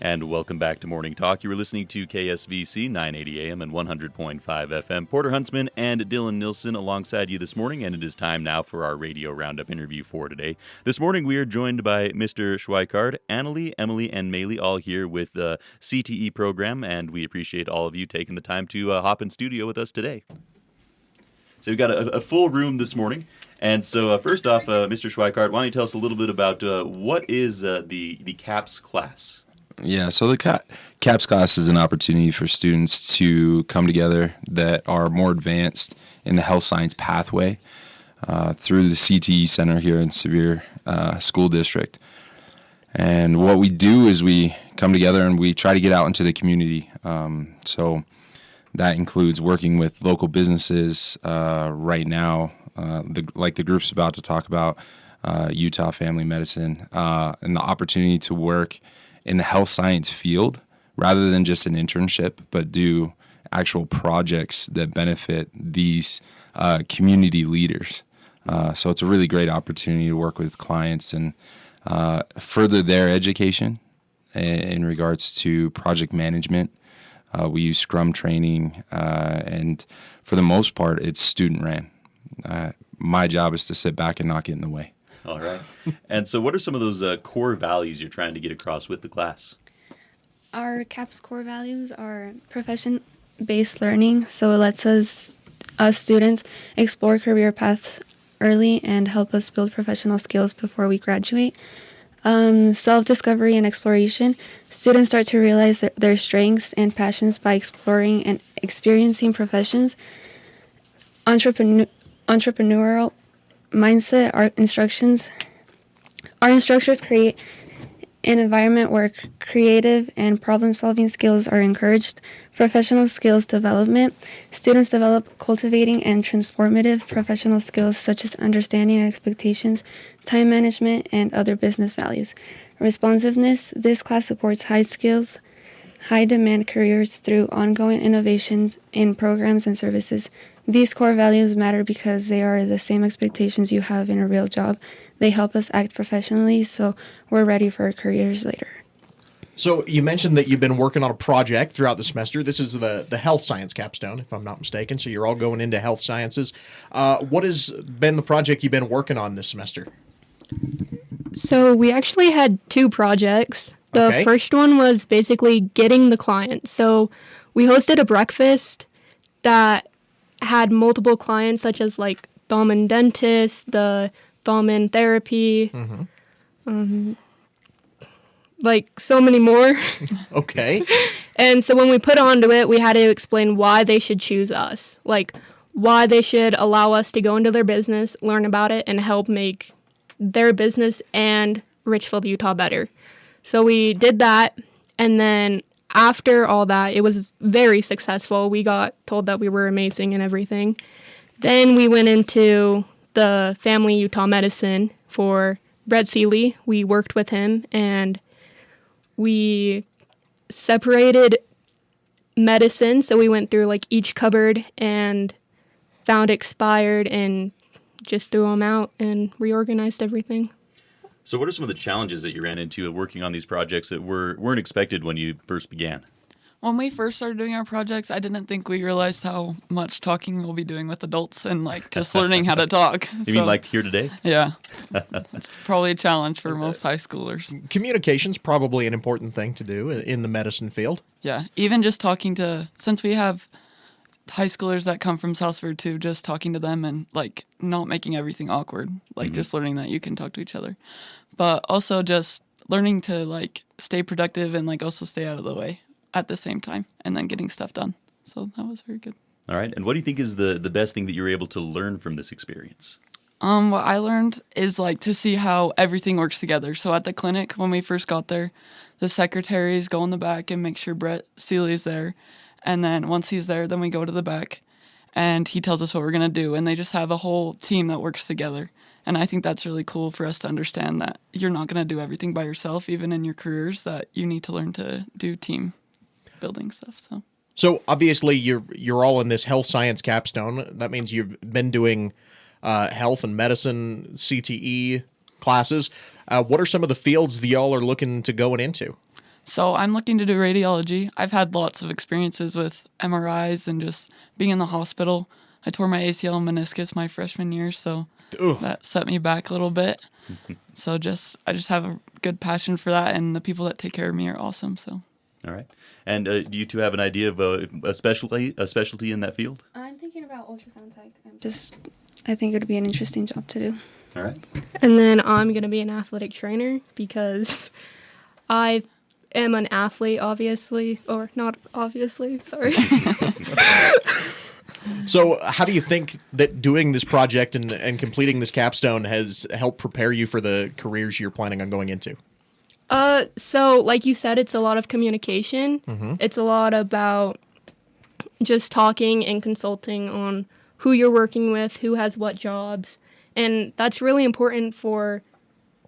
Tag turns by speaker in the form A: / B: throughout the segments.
A: And welcome back to Morning Talk. You were listening to KSVC 980 AM and 100.5 FM. Porter Huntsman and Dylan Nilsson alongside you this morning, and it is time now for our Radio Roundup interview for today. This morning we are joined by Mr. Schweikart, Annalie, Emily, and Maylee, all here with the CTE program, and we appreciate all of you taking the time to hop in studio with us today. So we've got a full room this morning. And so first off, Mr. Schweikart, why don't you tell us a little bit about what is the CAPS class?
B: Yeah, so the CAPS class is an opportunity for students to come together that are more advanced in the health science pathway through the CTE Center here in Sevier School District. And what we do is we come together and we try to get out into the community. So that includes working with local businesses right now, like the group's about to talk about, Utah Family Medicine, and the opportunity to work in the health science field rather than just an internship, but do actual projects that benefit these community leaders. So it's a really great opportunity to work with clients and further their education in regards to project management. We use Scrum training, and for the most part, it's student ran. My job is to sit back and not get in the way.
A: All right. And so what are some of those core values you're trying to get across with the class?
C: Our CAPS core values are profession-based learning, so it lets us students explore career paths early and help us build professional skills before we graduate. Self-discovery and exploration. Students start to realize their strengths and passions by exploring and experiencing professions. Entrepreneurial mindset. Our instructors create an environment where creative and problem-solving skills are encouraged. Professional skills development. Students develop cultivating and transformative professional skills such as understanding expectations, time management, and other business values. Responsiveness. This class supports high skills, high-demand careers through ongoing innovations in programs and services. These core values matter because they are the same expectations you have in a real job. They help us act professionally so we're ready for our careers later.
D: So you mentioned that you've been working on a project throughout the semester. This is the Health Science Capstone, if I'm not mistaken. So you're all going into health sciences. What has been the project you've been working on this semester?
E: So we actually had two projects. The first one was basically getting the client. So we hosted a breakfast that had multiple clients, such as like thumb and dentist, the thumb and therapy, like so many more.
D: Okay.
E: And so when we put onto it, we had to explain why they should choose us, like why they should allow us to go into their business, learn about it, and help make their business and Richfield, Utah better. So we did that, and then after all that, it was very successful. We got told that we were amazing and everything. Then we went into the Family Utah Medicine for Brett Seeley. We worked with him, and we separated medicine. So we went through like each cupboard and found expired and just threw them out and reorganized everything.
A: So what are some of the challenges that you ran into working on these projects that weren't expected when you first began?
F: When we first started doing our projects, I didn't think we realized how much talking we'll be doing with adults and like just learning how to talk.
A: You mean like here today?
F: Yeah. It's probably a challenge for most high schoolers.
D: Communication's probably an important thing to do in the medicine field.
F: Yeah. Even just talking to, since we have high schoolers that come from Southford too, just talking to them and like not making everything awkward, like just learning that you can talk to each other, but also just learning to like stay productive and like also stay out of the way at the same time and then getting stuff done. So that was very good.
A: All right. And what do you think is the best thing that you were able to learn from this experience?
F: What I learned is like to see how everything works together. So at the clinic, when we first got there, the secretaries go in the back and make sure Brett Seeley's there. And then once he's there, then we go to the back and he tells us what we're going to do. And they just have a whole team that works together. And I think that's really cool for us to understand that you're not going to do everything by yourself, even in your careers, that you need to learn to do team building stuff.
D: So obviously you're all in this Health Science Capstone. That means you've been doing health and medicine CTE classes. What are some of the fields that y'all are looking to going into?
F: So I'm looking to do radiology. I've had lots of experiences with MRIs and just being in the hospital. I tore my ACL and meniscus my freshman year, so that set me back a little bit. So I just have a good passion for that, and the people that take care of me are awesome. So.
A: All right. And do you two have an idea of a specialty in that field?
C: I'm thinking about ultrasound tech. I think it would be an interesting job to do.
A: All right.
E: And then I'm going to be an athletic trainer because I am an athlete, obviously, or not obviously, sorry.
D: So how do you think that doing this project and completing this capstone has helped prepare you for the careers you're planning on going into?
E: So like you said, it's a lot of communication. It's a lot about just talking and consulting on who you're working with, who has what jobs. And that's really important for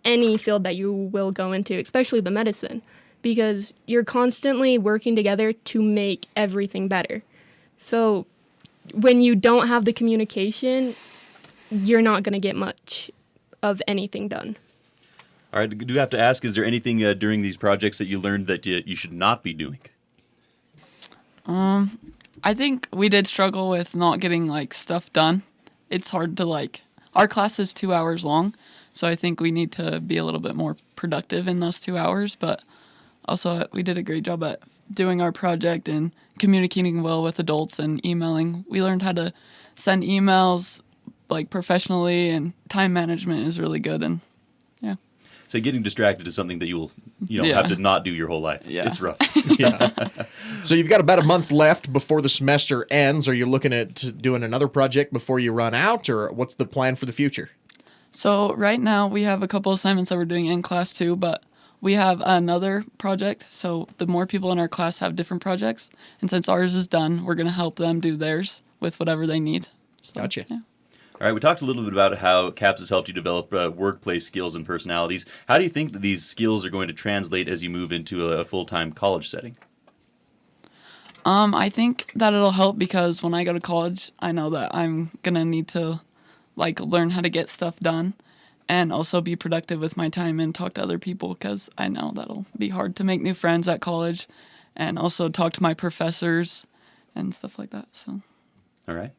E: any field that you will go into, especially the medicine, because you're constantly working together to make everything better. So when you don't have the communication, you're not going to get much of anything done.
A: All right. Do you have to ask, is there anything during these projects that you learned that you should not be doing?
F: I think we did struggle with not getting stuff done. It's hard to our class is 2 hours long, so I think we need to be a little bit more productive in those 2 hours, but also we did a great job at doing our project and communicating well with adults and emailing. We learned how to send emails professionally, and time management is really good, and yeah.
A: So getting distracted is something that you'll have to not do your whole life.
F: Yeah.
A: It's rough.
D: Yeah. So you've got about a month left before the semester ends. Are you looking at doing another project before you run out, or what's the plan for the future?
F: So right now we have a couple assignments that we're doing in class too, but we have another project. So the more people in our class have different projects, and since ours is done, we're going to help them do theirs with whatever they need. So,
D: Gotcha.
F: Yeah.
A: All right, we talked a little bit about how CAPS has helped you develop workplace skills and personalities. How do you think that these skills are going to translate as you move into a full-time college setting?
F: I think that it'll help because when I go to college, I know that I'm going to need to learn how to get stuff done and also be productive with my time and talk to other people, because I know that'll be hard to make new friends at college and also talk to my professors and stuff like that. So.
A: All right.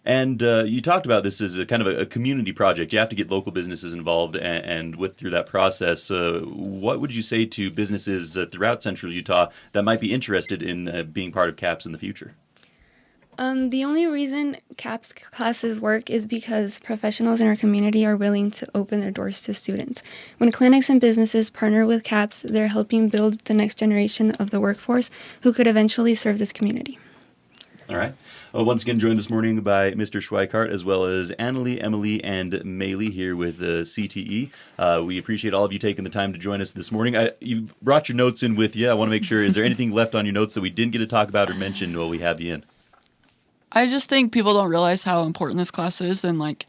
A: And you talked about this as a kind of a community project. You have to get local businesses involved and through that process. What would you say to businesses throughout Central Utah that might be interested in being part of CAPS in the future?
C: The only reason CAPS classes work is because professionals in our community are willing to open their doors to students. When clinics and businesses partner with CAPS, they're helping build the next generation of the workforce who could eventually serve this community.
A: All right. Once again, joined this morning by Mr. Schweikart, as well as Annalie, Emily, and Maylee here with CTE. We appreciate all of you taking the time to join us this morning. You brought your notes in with you. I want to make sure, is there anything left on your notes that we didn't get to talk about or mention while we have you in?
F: I just think people don't realize how important this class is, and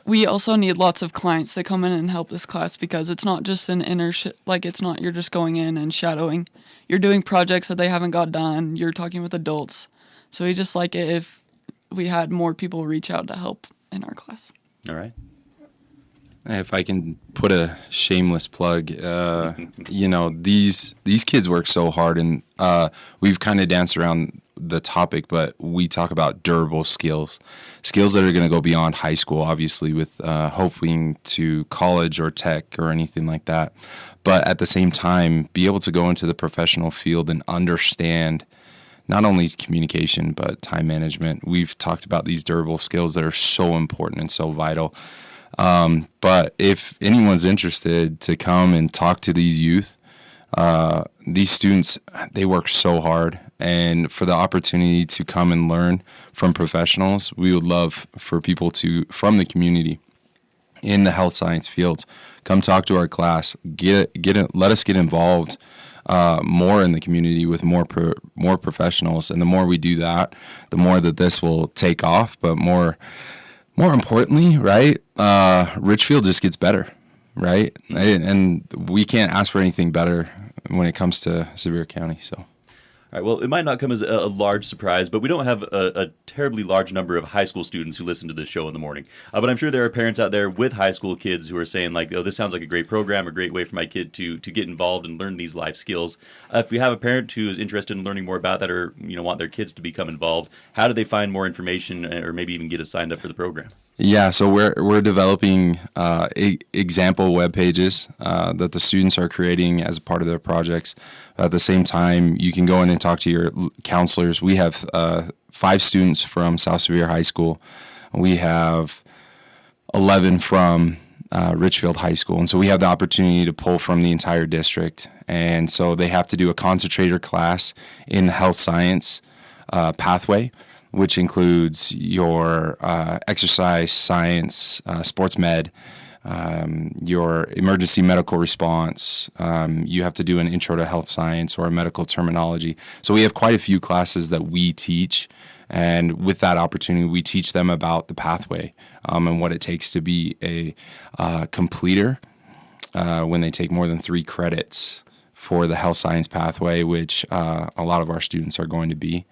F: we also need lots of clients to come in and help this class, because it's not just an internship. It's not you're just going in and shadowing. You're doing projects that they haven't got done. You're talking with adults. So we just like it if we had more people reach out to help in our class.
A: All right.
B: If I can put a shameless plug, these kids work so hard, and we've kind of danced around the topic, but we talk about durable skills that are going to go beyond high school, obviously, with hoping to college or tech or anything like that. But at the same time, be able to go into the professional field and understand not only communication, but time management. We've talked about these durable skills that are so important and so vital. But if anyone's interested to come and talk to these youth, these students, they work so hard. And for the opportunity to come and learn from professionals, we would love for people from the community in the health science fields, come talk to our class, let us get involved more in the community with more professionals. And the more we do that, the more that this will take off. But more importantly, right, Richfield just gets better, right? And we can't ask for anything better when it comes to Sevier County. So,
A: All right, well, it might not come as a large surprise, but we don't have a terribly large number of high school students who listen to this show in the morning. But I'm sure there are parents out there with high school kids who are saying, like, oh, this sounds like a great program, a great way for my kid to get involved and learn these life skills. If you have a parent who is interested in learning more about that or want their kids to become involved, how do they find more information or maybe even get signed up for the program?
B: Yeah, so we're developing example web pages that the students are creating as a part of their projects. At the same time, you can go in and talk to your counselors. We have 5 students from South Sevier High School. We have 11 from Richfield High School, and so we have the opportunity to pull from the entire district. And so they have to do a concentrator class in the health science pathway, which includes your exercise science, sports med, your emergency medical response. You have to do an intro to health science or a medical terminology. So we have quite a few classes that we teach, and with that opportunity, we teach them about the pathway and what it takes to be a completer when they take more than 3 credits for the health science pathway, which a lot of our students are going to be.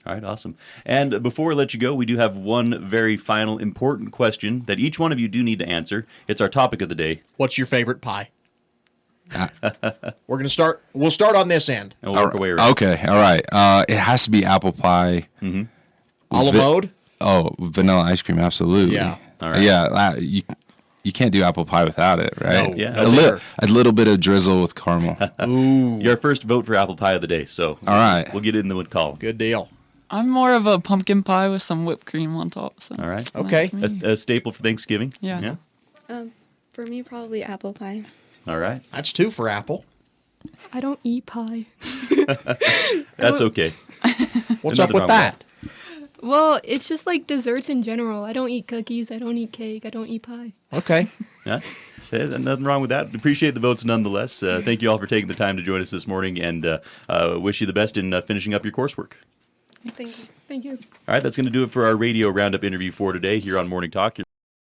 A: All right, awesome. And before we let you go, we do have one very final important question that each one of you do need to answer. It's our topic of the day.
D: What's your favorite pie? We'll start on this end.
A: And we'll work our way around.
B: Okay, all right. It has to be apple pie.
A: Mm-hmm.
D: A la mode?
B: Vanilla ice cream, absolutely.
D: Yeah.
A: All right.
B: Yeah, you can't do apple pie without it, right?
D: No.
A: Yeah.
B: A little bit of drizzle with caramel.
D: Ooh.
A: Your first vote for apple pie of the day, so
B: All right.
A: we'll get it in the column.
D: Good deal.
F: I'm more of a pumpkin pie with some whipped cream on top. So
A: All right.
D: Okay.
F: that's me.
A: A staple for Thanksgiving?
F: Yeah.
C: For me, probably apple pie.
A: All right.
D: That's 2 for apple.
E: I don't eat pie.
A: That's okay.
D: What's
A: Nothing
D: up with
A: wrong with
D: that?
E: Well, it's just like desserts in general. I don't eat cookies. I don't eat cake. I don't eat pie.
D: Okay.
A: Yeah. There's nothing wrong with that. Appreciate the votes nonetheless. Thank you all for taking the time to join us this morning, and wish you the best in finishing up your coursework.
E: Thank you.
A: All right, that's going to do it for our radio roundup interview for today here on Morning Talk.